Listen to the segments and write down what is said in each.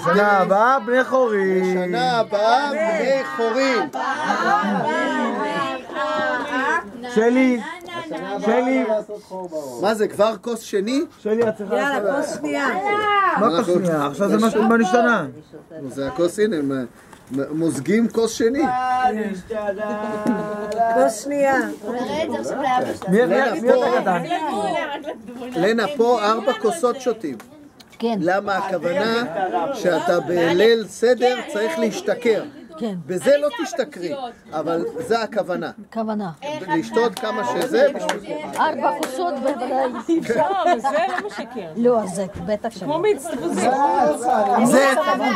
שנה הבאה בני חורים. שנה הבאה בני חורים. שלי. שלי. מה זה, כבר כוס שני? שלי, את צריכה... יאללה, כוס שנייה. מה כוס שנייה? עכשיו זה משהו בנשתנה. זה הכוס, הנה, מוזגים כוס שני. כוס שנייה. מי אתה קטן? לנה, פה 4 כוסות שותים. כן. למה הכוונה שאתה בליל סדר צריך להשתכר. כן. בזה לא תשתכרי, אבל זה הכוונה. כוונה. לשתות כמה שזה. 4 כוסות בוודאי. זה לא משקר. לא, זה בטח שלא. כמו מצטרפים.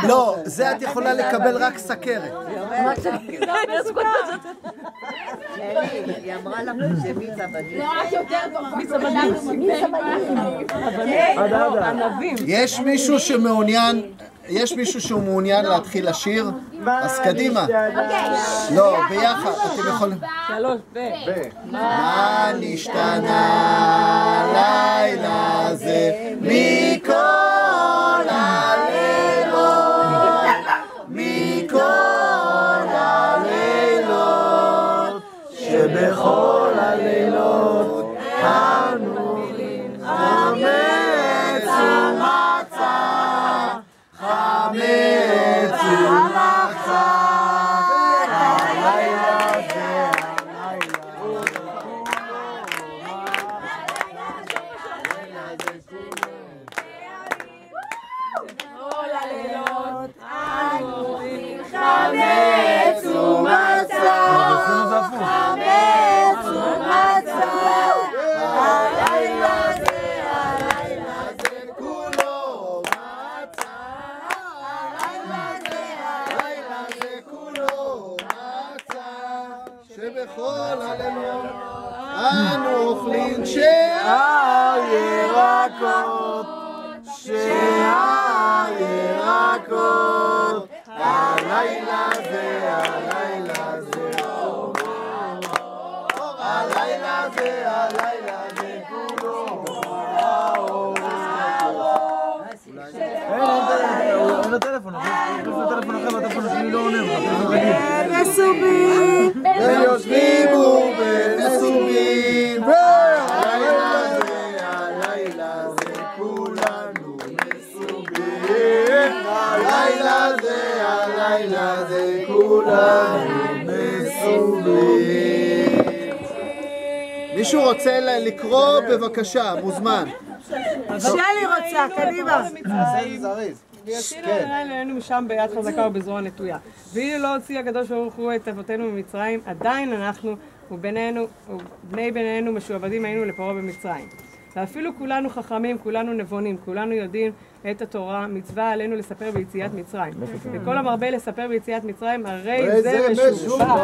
לא, זה את יכולה לקבל רק סכרת. היא אמרה לך זה מצבנים. לא, רק יותר טוב. ענבים. יש מישהו שהוא מעוניין להתחיל לשיר? אז קדימה. לא, ביחד, אתם יכולים. 3 מה נשתנה לילה זה מכל הלילות, מכל הלילות, שבכל הלילות אנו חמץ ומצה, חמץ ומצה. חמץ ומצה, חמץ ומצה, הלילה זה כולו מצה, הלילה זה כולו מצה, שבכל הלילות אנו אוכלים שאר ירקות, שאר ירקות. הלילה זה, הלילה זה, הלילה זה כולו אין הטלפון, הטלפון אחר והטלפון השני לא עונה. מסובים. ויושבים ומסובים. הלילה זה כולנו מסובים. הלילה זה כולנו מסובים. מישהו רוצה לקרוא? בבקשה, מוזמן. שלי רוצה, קדימה. ויוצאינו אלינו משם ביד חזקה ובזרוע נטויה. ואילו לא הוציא הקדוש ברוך הוא את אבותינו ממצרים, עדיין אנחנו ובני בנינו משועבדים היינו לפרעה במצרים. ואפילו כולנו חכמים, כולנו נבונים, כולנו יודעים את התורה, מצווה עלינו לספר ביציאת מצרים. וכל המרבה לספר ביציאת מצרים, הרי זה משובח.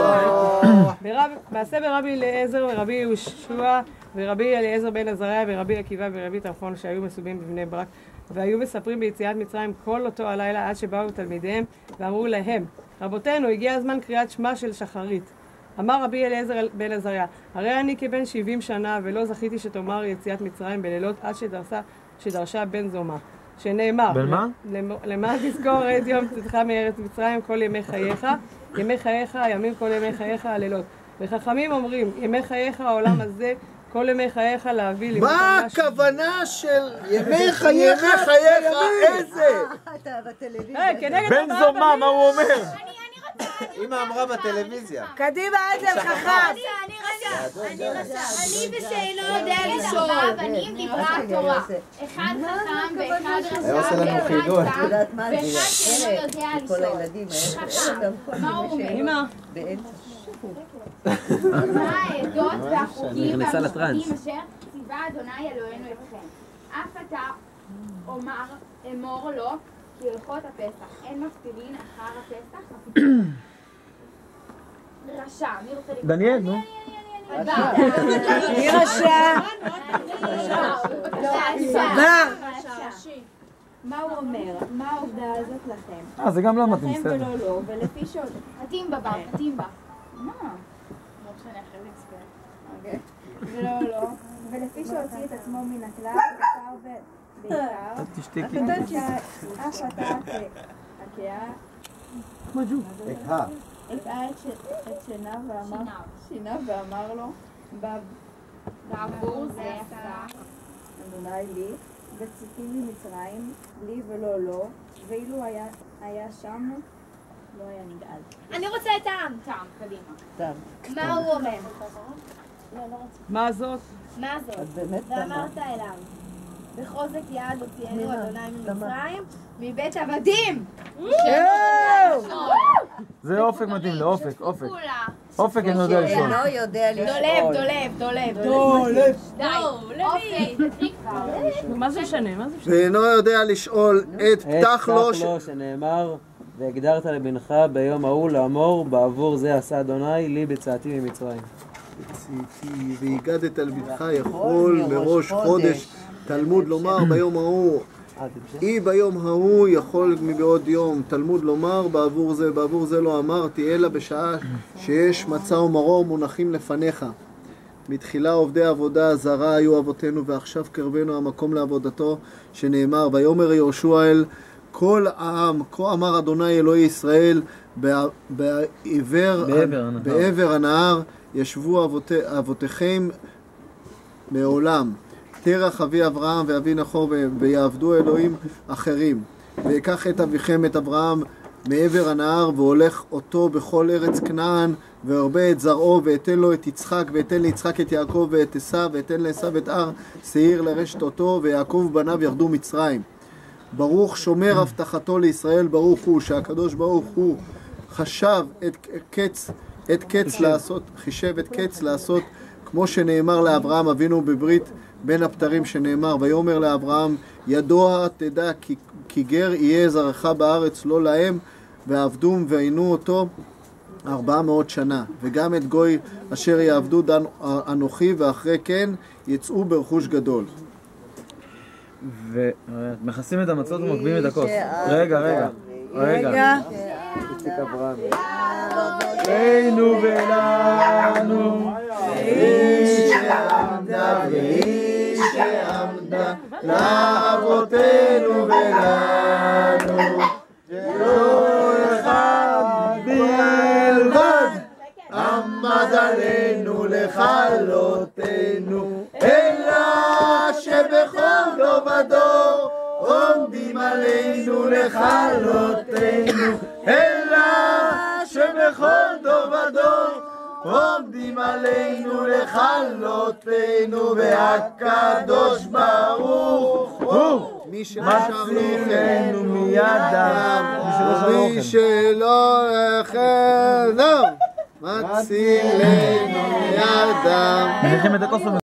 מעשה ברבי אליעזר ורבי יהושע ורבי אליעזר בן עזריה ורבי עקיבא ורבי תמחון שהיו מסובים בבני ברק, והיו מספרים ביציאת מצרים כל אותו הלילה עד שבאו תלמידיהם ואמרו להם, רבותינו, הגיע הזמן קריאת שמע של שחרית. אמר רבי אליעזר בן עזריה, הרי אני כבן 70 שנה ולא זכיתי שתאמר יציאת מצרים בלילות עד שדרשה בן זומא. שנאמר, בן מה? למען תזכור את יום צאתך מארץ מצרים כל ימי חייך, ימי חייך הימים כל ימי חייך הלילות. וחכמים אומרים, ימי חייך העולם הזה, כל ימי חייך להביא... מה הכוונה של ימי חייך? איזה? בן זומא, מה הוא אומר? אמא אמרה בטלוויזיה. קדימה, עדל חכם. אני ושאינו יודע לשאול. הבנים דיברה התורה. אחד חכם ואחד רשע. היה עושה לנו חידון. ואחד שאינו יודע לשאול. חכם. מה הוא אומר? אמא. מה העדות והחוקים והמשפטים אשר ציווה אדוני אלוהינו אתכם. אף אתה אמור לו כהלכות הפסח. אין מפטירין אחר הפסח. רשע. מי רוצה לקרוא? דניאל, נו. מי רשע? בר. מה הוא אומר? מה העובדה הזאת לכם? זה גם לא מתאים, לכם בסדר. ולא לו, ולפי שעוד. חתים בה בר, חתים בה. מה? אוקיי. ולא, ולפי שהוציא את עצמו מן הכלל, בעיקר, אף אתה הכאה, הטעה את שיניו ואמר לו, בעבור זה עשה אדוני לי, בצאתי ממצרים, לי ולא לו, ואילו היה שם, לא היה נגאל. אני רוצה את העם. טעם, קדימה. מה הוא אומר? מה זאת? מה זאת? ואמרת אליו, בחוזק יד הוציאנו אדוני ממצרים, מבית עבדים! זה אופק מתאים לאופק, אופק. אופק אני יודע לשאול. לא יודע דולב. מה זה משנה? ואינו יודע לשאול את פתח לו שנאמר והגדרת לבנך ביום ההוא לאמור בעבור זה עשה אדוני לי בצאתי ממצרים. והגדת לבנך יכול בראש חודש תלמוד לומר ביום ההוא אי ביום ההוא יכול מבעוד יום תלמוד לומר בעבור זה לא אמרתי אלא בשעה שיש מצה ומרור מונחים לפניך. מתחילה עובדי עבודה זרה היו אבותינו ועכשיו קרבנו המקום לעבודתו שנאמר ויאמר יהושע אל כל העם כה אמר אדוני אלוהי ישראל בעבר הנהר ישבו אבותיכם מעולם תרח אבי אברהם ואבי נחור ויעבדו אלוהים אחרים ויקח את אביכם את אברהם מעבר הנהר והולך אותו בכל ארץ כנען והרבה את זרעו ואתן לו את יצחק ואתן ליצחק את יעקב ואת עשיו ואתן לעשיו את הר שעיר לרשת אותו ויעקב בניו ירדו מצרים. ברוך שומר הבטחתו לישראל ברוך הוא שהקדוש ברוך הוא חישב את קץ לעשות כמו שנאמר לאברהם אבינו בברית בין הפטרים שנאמר ויאמר לאברהם ידוע תדע כי גר יהיה זרעך בארץ לא להם ועבדום ועינו אותו 400 שנה וגם את גוי אשר יעבדו דן אנוכי ואחרי כן יצאו ברכוש גדול. ומכסים את המצות ומקבים את הכוס. רגע. איציק אברהם. בינו ולנו איש שעמדה ואיש שעמדה לאבותינו ולנו לא אחד בלבד עמד עלינו לכלותנו אלא שבכל דור ודור עומדים עלינו לכלותנו אלא שבכל דור ודור עומדים עלינו לכלותנו והקדוש ברוך הוא מי שמשרנו מידם ומי שלא החלנו מצילנו מידם.